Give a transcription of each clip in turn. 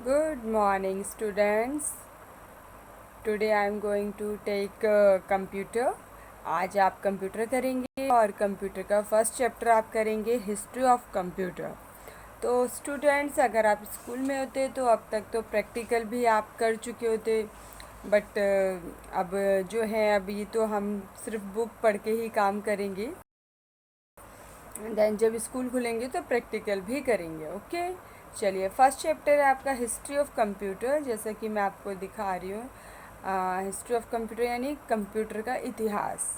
Good morning, students. Today I am going to take computer. आज आप computer करेंगे और कंप्यूटर का फर्स्ट चैप्टर आप करेंगे हिस्ट्री ऑफ कंप्यूटर। तो स्टूडेंट्स, अगर आप स्कूल में होते तो अब तक तो प्रैक्टिकल भी आप कर चुके होते, बट अब जो है अभी तो हम सिर्फ बुक पढ़ के ही काम करेंगे। देन जब स्कूल खुलेंगे तो प्रैक्टिकल भी करेंगे। ओके, चलिए फर्स्ट चैप्टर है आपका हिस्ट्री ऑफ कंप्यूटर। जैसा कि मैं आपको दिखा रही हूँ, हिस्ट्री ऑफ कंप्यूटर यानी कंप्यूटर का इतिहास।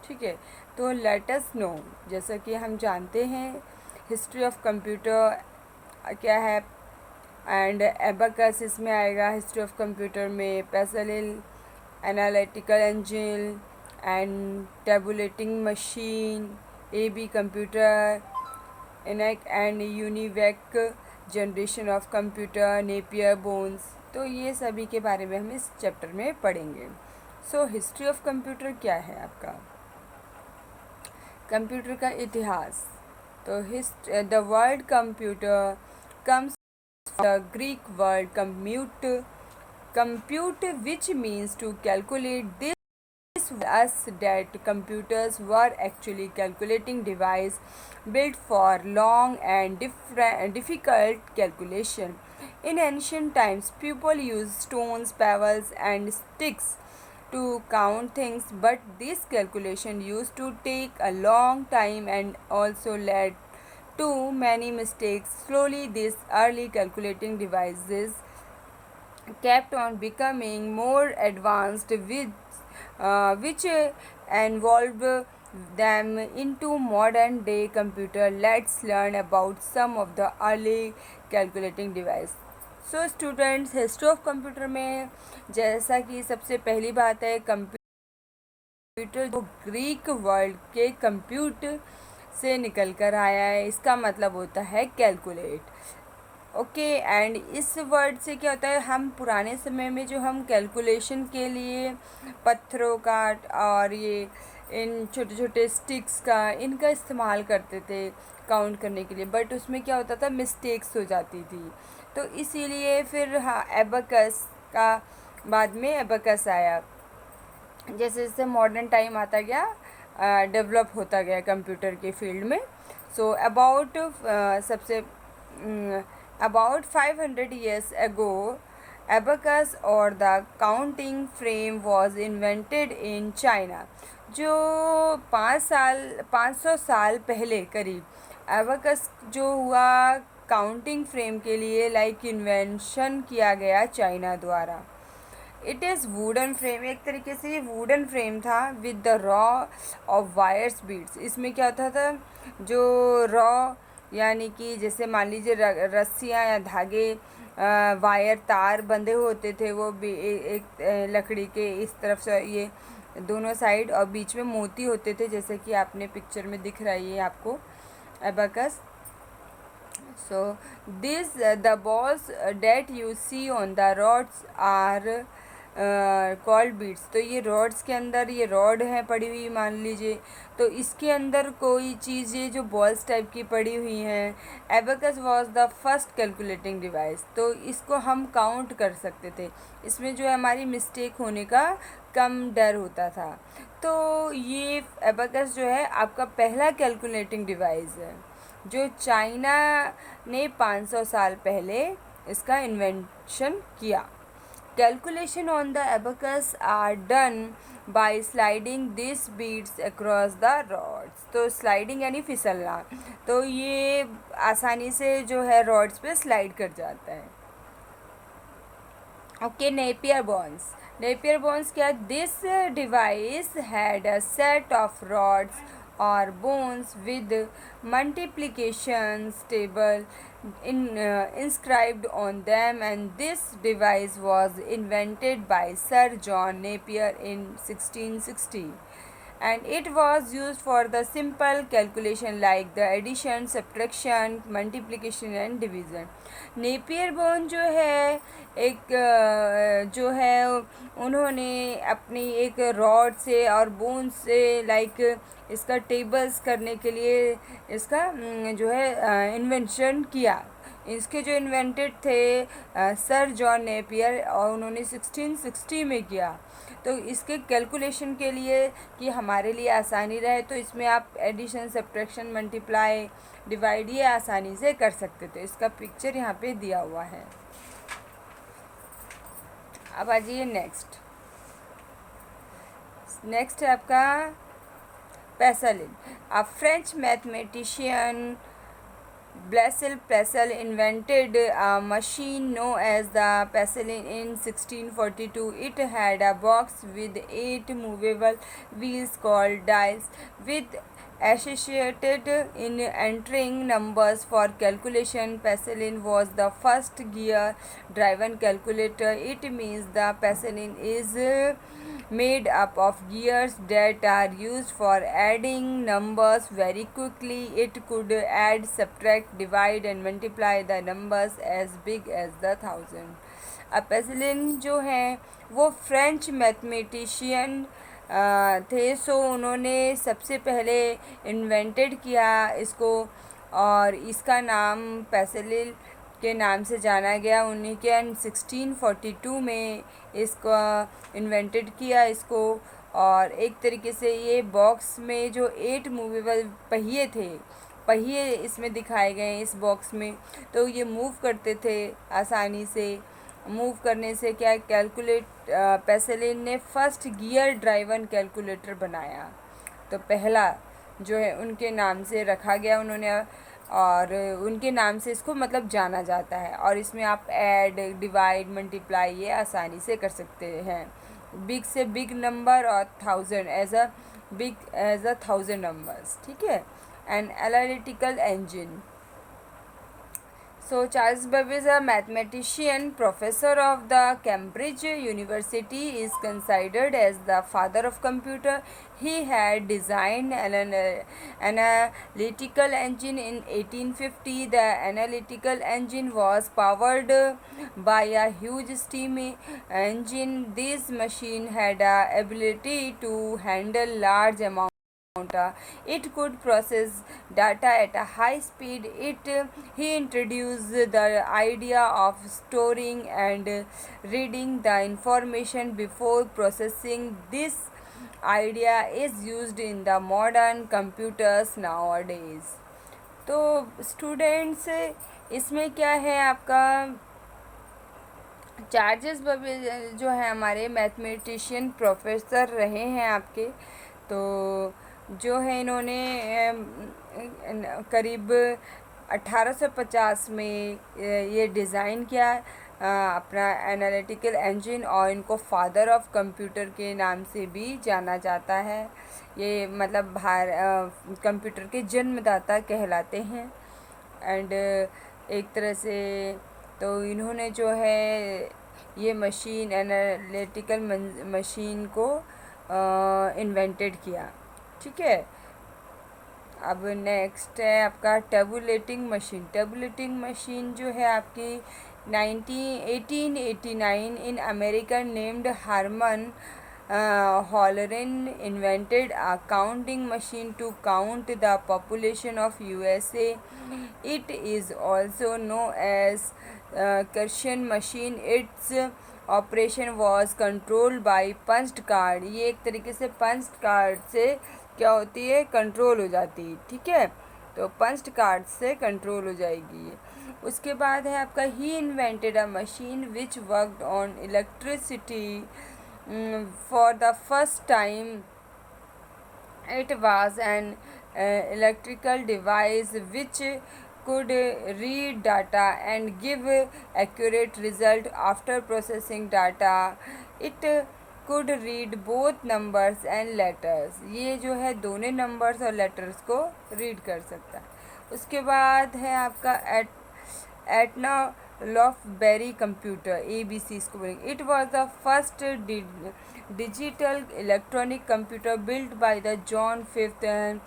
ठीक है, तो लेट अस नो, जैसा कि हम जानते हैं हिस्ट्री ऑफ कंप्यूटर क्या है। एंड एबाकस इसमें आएगा हिस्ट्री ऑफ कंप्यूटर में, Pascaline analytical engine and tabulating machine, AB computer, ENIAC and UNIVAC generation of computer, Napier bones. तो ये सभी के बारे में हम इस चैप्टर में पढ़ेंगे। सो हिस्ट्री ऑफ कंप्यूटर क्या है आपका, कंप्यूटर का इतिहास। तो the word computer comes the Greek word compute which means to calculate. This us that computers were actually calculating device built for long and difficult calculation. In ancient times, people used stones, pebbles, and sticks to count things, but this calculation used to take a long time and also led to many mistakes. Slowly, these early calculating devices kept on becoming more advanced, which evolved them into modern day computer. Let's learn about some of the early calculating device. So students, history of computer में जैसा कि सबसे पहली बात है, computer जो Greek word के compute से निकल कर आया है, इसका मतलब होता है कैलकुलेट। ओके, एंड इस वर्ड से क्या होता है, हम पुराने समय में जो हम कैलकुलेशन के लिए पत्थरों का और ये इन छोटे छोटे स्टिक्स का इनका इस्तेमाल करते थे काउंट करने के लिए, बट उसमें क्या होता था, मिस्टेक्स हो जाती थी। तो इसीलिए फिर हाँ एबाकस का बाद में एबाकस आया। जैसे जैसे मॉडर्न टाइम आता गया, डेवलप होता गया कंप्यूटर के फील्ड में। सो सबसे about 500 years ago, abacus or the counting frame was invented in China. जो 500 साल पहले करीब एबाकस जो हुआ काउंटिंग फ्रेम के लिए इन्वेंशन किया गया चाइना द्वारा। इट इज़ वुडन फ्रेम, एक तरीके से ये वुडन फ्रेम था with the raw of wires beads. इसमें क्या होता था, जो रॉ यानी कि जैसे मान लीजिए रस्सियाँ या धागे, वायर तार बंधे होते थे, वो भी एक लकड़ी के इस तरफ से ये दोनों साइड, और बीच में मोती होते थे, जैसे कि आपने पिक्चर में दिख रहा है आपको abacus. So the balls that you see on the rods are called beads. तो ये रॉड्स के अंदर ये रॉड है पड़ी हुई मान लीजिए, तो इसके अंदर कोई चीज़ ये जो बॉल्स टाइप की पड़ी हुई हैं। Abacus was the first calculating device, तो इसको हम काउंट कर सकते थे, इसमें जो है हमारी मिस्टेक होने का कम डर होता था। तो ये एबाकस जो है आपका पहला कैलकुलेटिंग डिवाइस है, जो चाइना ने 500 साल पहले इसका इन्वेंशन किया। Calculation on the abacus are done by sliding these beads across the rods. तो स्लाइडिंग यानी फिसलना, तो ये आसानी से जो है रॉड्स पे स्लाइड कर जाता है। Okay, Napier bones. Napier bones क्या, this device had a set of rods or bones with multiplication table inscribed on them, and this device was invented by Sir John Napier in 1660, and it was used for the simple calculation like the addition, subtraction, multiplication and division. Napier bone जो है जो है उन्होंने अपनी एक rod से और bone से इसका टेबल्स करने के लिए इसका जो है इन्वेंशन किया। इसके जो इन्वेंटेड थे सर जॉन नेपियर, और उन्होंने 1660 में किया। तो इसके कैलकुलेशन के लिए कि हमारे लिए आसानी रहे, तो इसमें आप एडिशन, सब्ट्रैक्शन, मल्टीप्लाई, डिवाइड ये आसानी से कर सकते थे। इसका पिक्चर यहाँ पे दिया हुआ है। अब आ जाइए नेक्स्ट है आपका Pascaline. A French mathematician Blaise Pascal invented a machine known as the Pascaline in 1642. It had a box with 8 movable wheels called dials, with associated in entering numbers for calculation. Pascaline was the first gear-driven calculator. It means the Pascaline is made up of gears that are used for adding numbers very quickly. It could add, subtract, divide and multiply the numbers as big as the thousand. अब पैसलिन जो हैं वो French mathematician थे। सो उन्होंने सबसे पहले invented किया इसको, और इसका नाम पैसलिन के नाम से जाना गया। उन्हीं के 1642 में इसको इन्वेंटेड किया इसको। और एक तरीके से ये बॉक्स में जो 8 मूवेबल पहिए इसमें दिखाए गए हैं इस बॉक्स में, तो ये मूव करते थे आसानी से। मूव करने से क्या पैसलिन ने फर्स्ट गियर ड्राइवन कैलकुलेटर बनाया। तो पहला जो है उनके नाम से रखा गया उन्होंने, और उनके नाम से इसको मतलब जाना जाता है। और इसमें आप ऐड, डिवाइड, मल्टीप्लाई ये आसानी से कर सकते हैं। बिग से बिग नंबर और thousand as a thousand numbers, ठीक है। An analytical engine. So Charles Babbage, a mathematician, professor of the Cambridge University, is considered as the father of computer. He had designed an analytical engine in 1850. The analytical engine was powered by a huge steam engine. This machine had the ability to handle large amounts. It could process data at a high speed. He introduced the idea of storing and reading the information before processing. This idea is used in the modern computers nowadays. तो students इसमें क्या है आपका Charles Babbage जो है हमारे mathematician professor रहे हैं आपके। तो जो है इन्होंने करीब 1850 में ये डिज़ाइन किया अपना एनालिटिकल इंजन, और इनको फादर ऑफ कंप्यूटर के नाम से भी जाना जाता है। ये मतलब कंप्यूटर के जन्मदाता कहलाते हैं। एंड एक तरह से तो इन्होंने जो है ये मशीन, एनालिटिकल मशीन को इन्वेंटेड किया, ठीक है। अब नेक्स्ट है आपका टेबुलेटिंग मशीन। टेबुलेटिंग मशीन जो है आपकी 1889 in American named Herman Hollerith invented a counting machine to count the population of USA. It is also known as Kirschen machine. Its operation was controlled by punched card. ये एक तरीके से punched card से क्या होती है, control हो जाती है, ठीक है। तो पंच्ड कार्ड से कंट्रोल हो जाएगी ये। उसके बाद है आपका he invented a machine which worked on electricity for the first time. It was an electrical device which could read data and give accurate result after processing data. It could read both numbers and letters. ये जो है दोनों numbers और letters को read कर सकता है। उसके बाद है आपका एटना लॉफबेरी कंप्यूटर, ABC इसको बोलेंगे। It was the first digital electronic computer built by the John Fifth and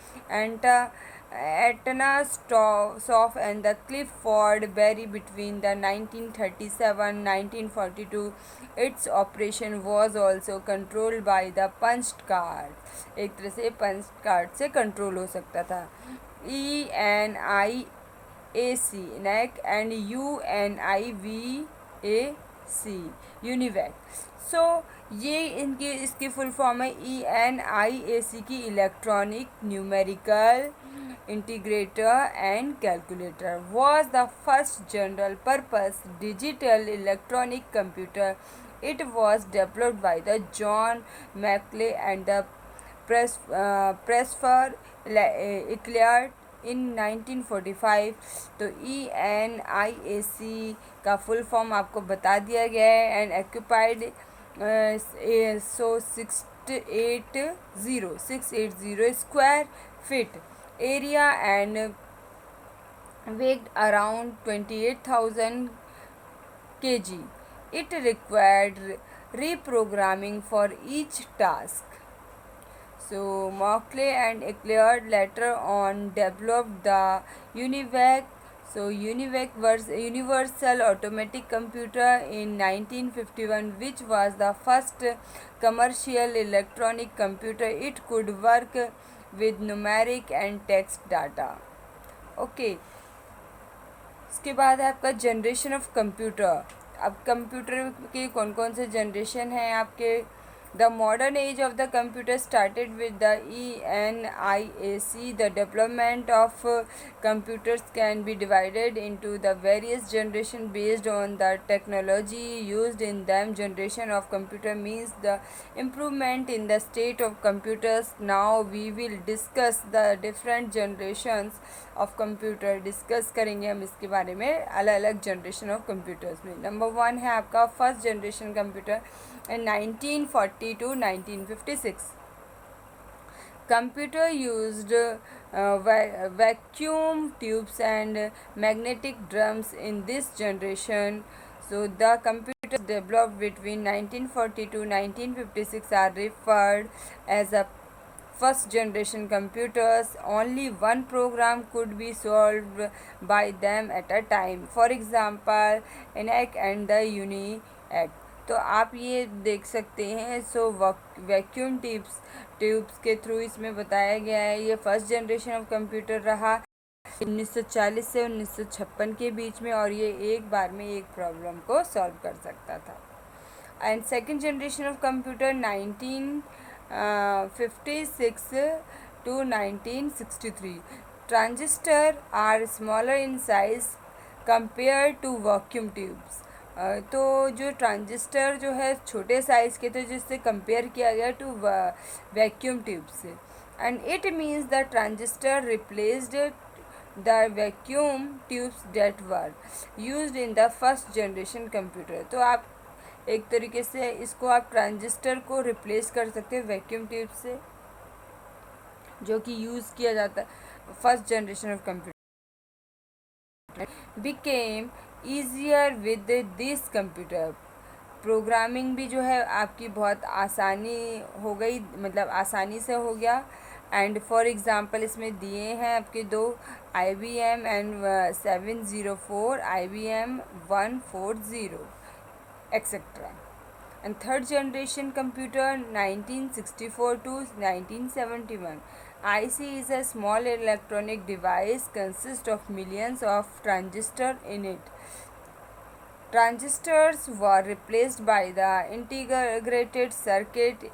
Aetna Soft and the Clifford Berry between the 1937-1942. Its operation was also controlled by the punched card. एक तरह से punched card से control हो सकता था। ENIAC AC, ENIAC, and UNIVAC, UNIVAC. सो ये इनकी इसकी फुल फॉर्म है ENIAC की electronic numerical integrator and calculator was the first general purpose digital electronic computer. It was developed by the John Maclay and the Presper Eclair इन 1945. तो ENIAC का full form आपको बता दिया गया है. And occupied 680 square feet area and weighed around 28,000 kg. It required reprogramming for each task. So Maclay and Eclair later on developed the UNIVAC. So UNIVAC was Universal Automatic Computer in 1951, which was the first commercial electronic computer. It could work with numeric and text data. Okay, इसके बाद है आपका generation of computer. अब computer के कौन कौन से generation हैं आपके. The modern age of the computer started with the ENIAC. The development of computers can be divided into the various generations based on the technology used in them. Generation of computer means the improvement in the state of computers. Now we will discuss the different generations of computer. Discuss करेंगे हम इसके बारे में अलग अलग generation of computers में. Number 1 है आपका first generation computer in 1940 to 1956. Computer used vacuum tubes and magnetic drums in this generation. So the computers developed between 1940 to 1956 are referred as a first generation computers. Only one program could be solved by them at a time. For example, ENIAC and the UNIAC. तो आप ये देख सकते हैं. सो vacuum tubes के through इसमें बताया गया है. ये फर्स्ट जनरेशन ऑफ कंप्यूटर रहा 1940 से 1956 के बीच में, और ये एक बार में एक प्रॉब्लम को सॉल्व कर सकता था. And second generation of computer 1956 to 1963. Transistor are smaller in size compare to vacuum tubes. तो जो ट्रांजिस्टर जो है छोटे साइज़ के थे, जिससे कंपेयर किया गया टू वैक्यूम ट्यूब से. And it means the transistor replaced the vacuum tubes that were used in the first generation computer. तो आप एक तरीके से इसको आप ट्रांजिस्टर को रिप्लेस कर सकते हैं वैक्यूम ट्यूब से, जो कि यूज़ किया जाता है first generation of computer. Became easier with this computer. Programming भी जो है आपकी बहुत आसानी हो गई, मतलब आसानी से हो गया. एंड फॉर एग्ज़ाम्पल इसमें दिए हैं आपके दो IBM and 704, IBM 140 etcetera. And third generation computer 1964 to 1971. IC is a small electronic device consists of millions of transistors in it. Transistors were replaced by the integrated circuit.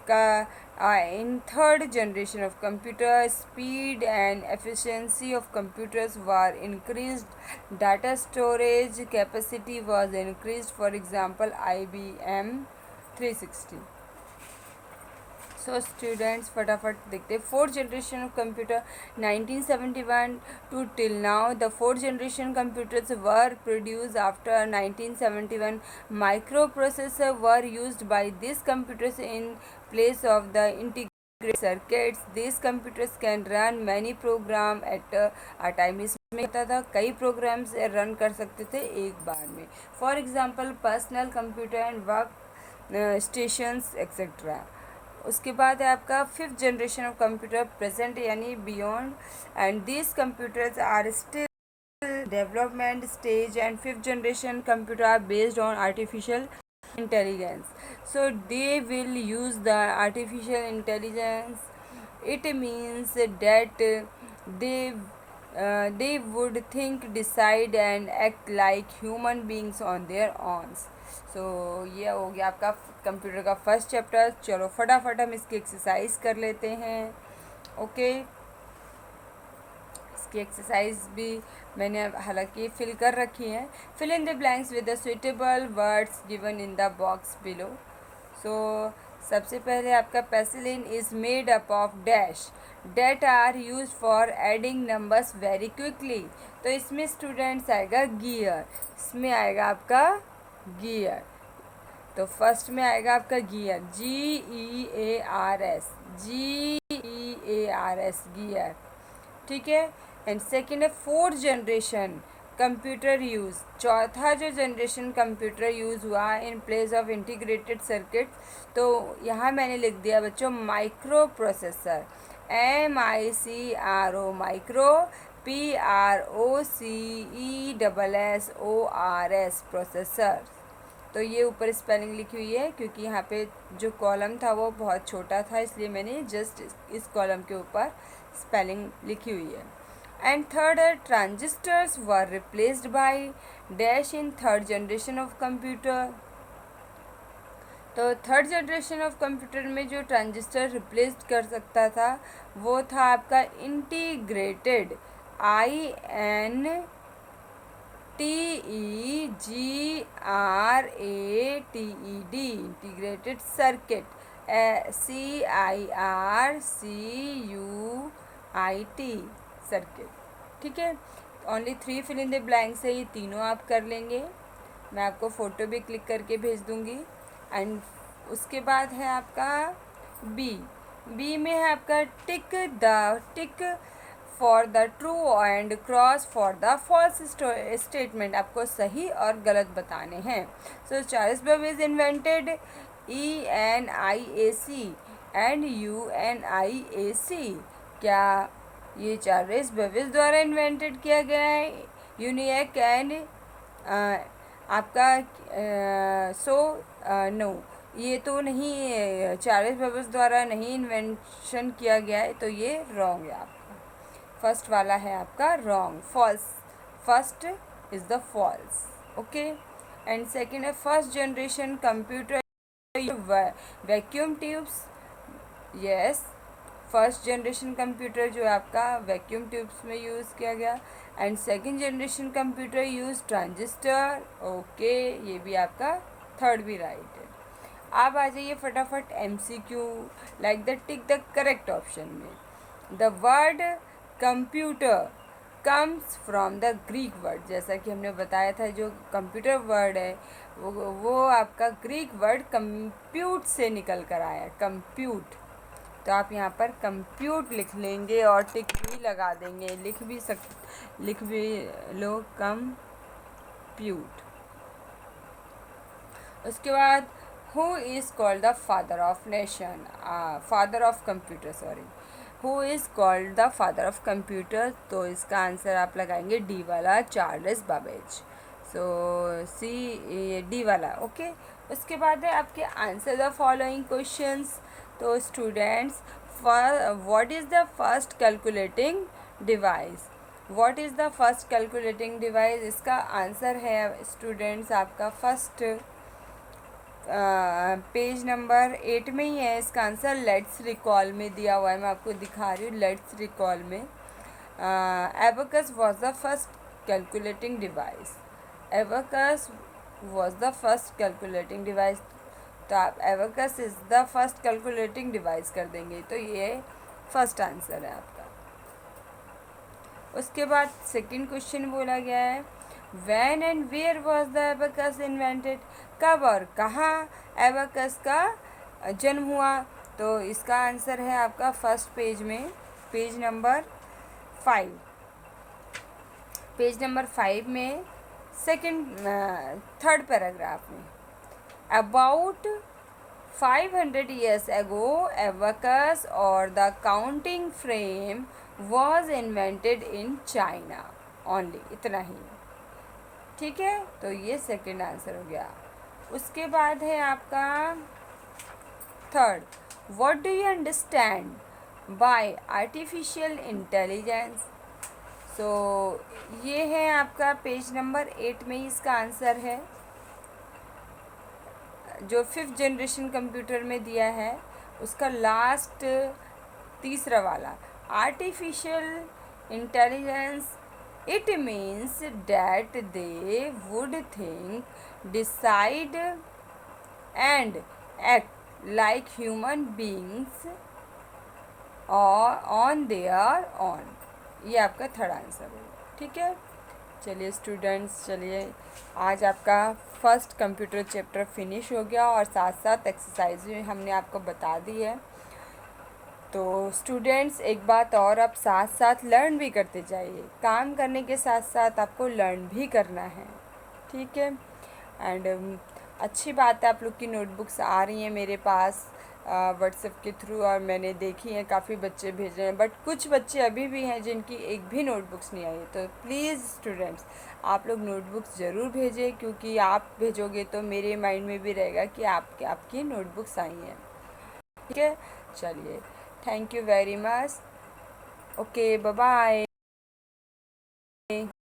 In third generation of computer, speed and efficiency of computers were increased. Data storage capacity was increased. For example, IBM 360. So students फटाफट देखते हैं. Fourth generation of computer 1971 to till now. The fourth generation computers were produce after 1971. Microprocessor were used by this computers in place of the integrated circuits. This computers can run many program at a time. इसमें होता था कई programmes run कर सकते थे एक बार में. For example personal computer and work stations etcetera. उसके बाद है आपका fifth generation of computer present यानी beyond. And this computers are still development stage. And fifth generation computer are based on artificial intelligence. So they will use the artificial intelligence. It means that they they would think, decide and act like human beings on their own. सो ये हो गया आपका computer का first chapter. चलो फटाफट हम इसकी exercise कर लेते हैं. ओके, इसकी एक्सरसाइज भी मैंने हालांकि फिल कर रखी है. Fill in the blanks with the suitable words given in the box below. So सबसे पहले आपका Pascaline is made up of dash that are use for adding numbers very quickly. तो इसमें स्टूडेंट्स आएगा गियर, इसमें आएगा आपका गियर. तो फर्स्ट में आएगा आपका गियर, GEARS, GEARS गियर. ठीक है. एंड सेकेंड है फोर्थ जनरेशन कंप्यूटर यूज़. चौथा जो जनरेशन कंप्यूटर यूज़ हुआ इन प्लेस ऑफ इंटीग्रेटेड सर्किट, तो यहाँ मैंने लिख दिया बच्चों micro processor, MICRO micro, PROCESSORS processor. तो ये ऊपर स्पेलिंग लिखी हुई है क्योंकि यहाँ पे जो कॉलम था वो बहुत छोटा था, इसलिए मैंने जस्ट इस कॉलम के ऊपर स्पेलिंग लिखी हुई है. एंड थर्ड है transistors were replaced by dash in third generation of computer. तो थर्ड जनरेशन ऑफ कंप्यूटर में जो ट्रांजिस्टर रिप्लेस्ड कर सकता था वो था आपका integrated, INTEGRATED integrated circuit, CIRCUIT circuit. ठीक है. Only 3 fill in the blanks है, ये तीनों आप कर लेंगे. मैं आपको फ़ोटो भी क्लिक करके भेज दूँगी. एंड उसके बाद है आपका बी में है आपका tick for the true and cross for the false statement. आपको सही और गलत बताने हैं. So Charles Babbage invented ENIAC and UNIAC. क्या ये चार्ल्स बेबेज द्वारा इन्वेंटेड किया गया है? यूनिएक एंड आपका नो, ये तो नहीं, चार्ल्स बेबेज द्वारा नहीं इन्वेंशन किया गया है, तो ये रॉन्ग है आपका. फर्स्ट वाला है आपका wrong, false. First is the false. Okay. And second है first generation computer vacuum tubes. Yes, first generation computer जो आपका वैक्यूम ट्यूब्स में यूज़ किया गया. And second generation computer use transistor. Okay, ये भी आपका थर्ड भी राइट है. आप आ जाइए फटाफट MCQ like the tick the correct option में. The word computer comes from the Greek word. जैसा कि हमने बताया था जो कंप्यूटर वर्ड है वो आपका ग्रीक वर्ड कंप्यूट से निकल कर आया, कंप्यूट. तो आप यहाँ पर कंप्यूट लिख लेंगे और टिक भी लगा देंगे. लिख भी लो कंप्यूट. उसके बाद who is called the father of nation, father of computer, sorry, who is called the father of computer. तो इसका आंसर आप लगाएंगे डी वाला, चार्ल्स बाबेज. सो डी वाला. ओके. उसके बाद है आपके आंसर द फॉलोइंग क्वेश्चंस. तो students, what is the first calculating device? What is the first calculating device? इसका आंसर है स्टूडेंट्स आपका फर्स्ट पेज नंबर 8 में ही है. इसका आंसर लेट्स रिकॉल में दिया हुआ है, मैं आपको दिखा रही हूँ. लेट्स रिकॉल में abacus was the first calculating device. Abacus was the first calculating device. तो आप abacus is the first calculating device कर देंगे, तो ये फर्स्ट आंसर है आपका. उसके बाद सेकंड क्वेश्चन बोला गया है when and where was the abacus invented. कब और कहाँ एबकस का जन्म हुआ? तो इसका आंसर है आपका फर्स्ट पेज में, पेज नंबर 5. पेज नंबर 5 में थर्ड पैराग्राफ में about 500 years ago abacus or the counting frame was invented in China only. इतना ही. ठीक है. तो ये सेकंड आंसर हो गया. उसके बाद है आपका third. What do you understand by artificial intelligence? So ये है आपका पेज नंबर 8 में ही इसका आंसर है जो 5th जनरेशन कंप्यूटर में दिया है, उसका लास्ट तीसरा वाला। Artificial intelligence, it means that they would think, decide and act like human beings on their on. ये आपका थर्ड आंसर है, ठीक है। चलिए स्टूडेंट्स, चलिए आज आपका फर्स्ट कंप्यूटर चैप्टर फिनिश हो गया और साथ साथ एक्सरसाइज भी हमने आपको बता दी है। तो स्टूडेंट्स एक बात और, आप साथ साथ लर्न भी करते जाइए, काम करने के साथ साथ आपको लर्न भी करना है, ठीक है। एंड अच्छी बात है आप लोग की नोटबुक्स आ रही हैं मेरे पास व्हाट्सएप के थ्रू, और मैंने देखी हैं काफ़ी बच्चे भेज रहे हैं, बट कुछ बच्चे अभी भी हैं जिनकी एक भी नोटबुक्स नहीं आई है। तो प्लीज़ स्टूडेंट्स आप लोग नोटबुक्स ज़रूर भेजें, क्योंकि आप भेजोगे तो मेरे माइंड में भी रहेगा कि आपकी नोटबुक्स आई हैं, ठीक है। चलिए, thank you very much, okay, bye bye.